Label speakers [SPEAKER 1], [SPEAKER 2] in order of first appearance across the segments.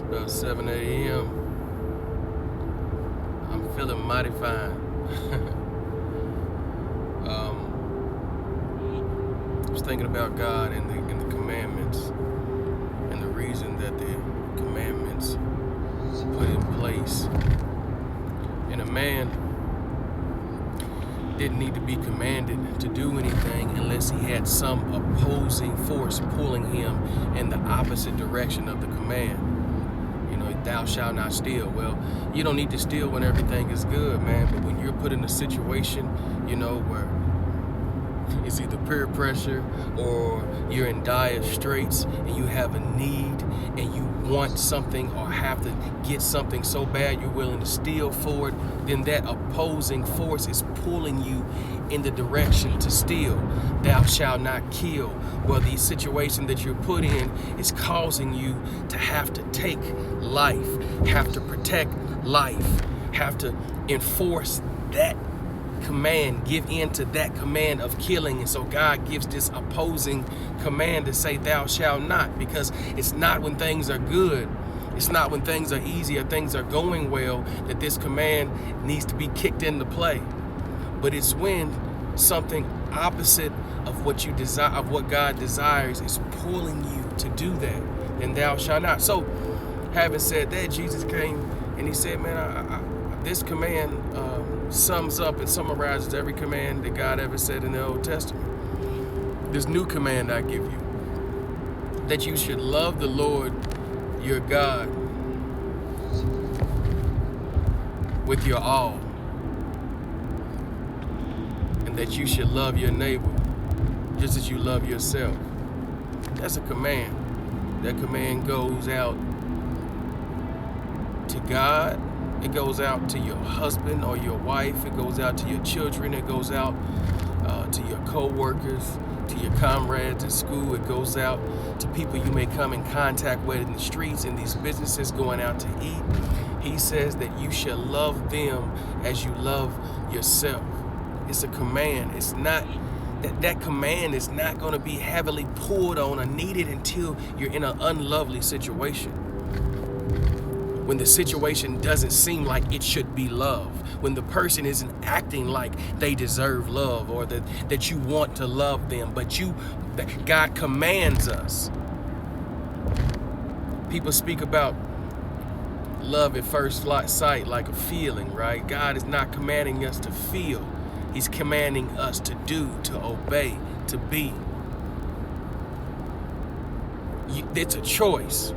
[SPEAKER 1] About 7 a.m. I'm feeling mighty fine. I was thinking about God and the commandments, and the reason that the commandments put in place. And a man didn't need to be commanded to do anything unless he had some opposing force pulling him in the opposite direction of the command. You know, thou shalt not steal. Well, you don't need to steal when everything is good, man. But when you're put in a situation, you know, where it's either peer pressure or you're in dire straits and you have a need and you want something or have to get something so bad you're willing to steal for it, then that opposing force is pulling you in the direction to steal. Thou shalt not kill. Well, the situation that you're put in is causing you to have to take life, have to protect life, have to enforce that command, give in to that command of killing. And so God gives this opposing command to say thou shalt not, because it's not when things are good, it's not when things are easy or things are going well that this command needs to be kicked into play. But it's when something opposite of what you desire, of what God desires, is pulling you to do that, then thou shalt not. So having said that, Jesus came and he said, man, this command sums up and summarizes every command that God ever said in the Old Testament. This new command I give you, that you should love the Lord your God with your all, and that you should love your neighbor just as you love yourself. That's a command. That command goes out to God. It goes out to your husband or your wife. It goes out to your children. It goes out to your co-workers, to your comrades at school. It goes out to people you may come in contact with in the streets, in these businesses, going out to eat. He says that you shall love them as you love yourself. It's a command. It's not that command is not going to be heavily pulled on or needed until you're in an unlovely situation. When the situation doesn't seem like it should be love, when the person isn't acting like they deserve love or that you want to love them, but God commands us. People speak about love at first sight like a feeling, right? God is not commanding us to feel. He's commanding us to do, to obey, to be. It's a choice.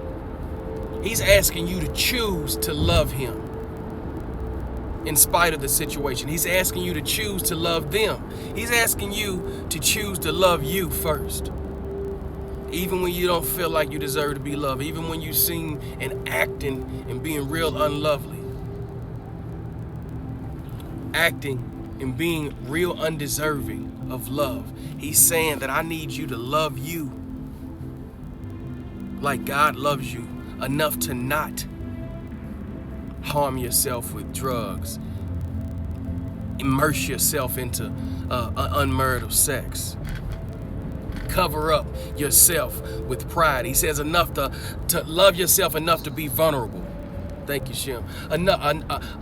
[SPEAKER 1] He's asking you to choose to love him in spite of the situation. He's asking you to choose to love them. He's asking you to choose to love you first. Even when you don't feel like you deserve to be loved, even when you seem and acting and being real unlovely, acting and being real undeserving of love. He's saying that I need you to love you like God loves you, enough to not harm yourself with drugs, immerse yourself into unmarital sex, cover up yourself with pride. He says enough to love yourself enough to be vulnerable. Thank you, Shem.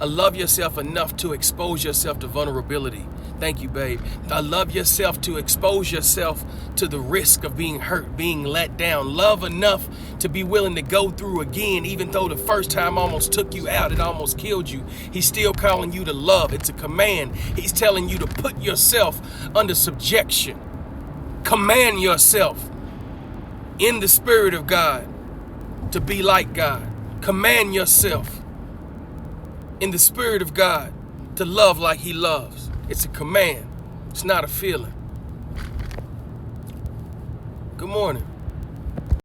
[SPEAKER 1] Love yourself enough to expose yourself to vulnerability. Thank you, babe. Love yourself to expose yourself to the risk of being hurt, being let down. Love enough to be willing to go through again, even though the first time almost took you out, it almost killed you. He's still calling you to love. It's a command. He's telling you to put yourself under subjection. Command yourself in the Spirit of God to be like God. Command yourself in the Spirit of God to love like he loves. It's a command. It's not a feeling. Good morning.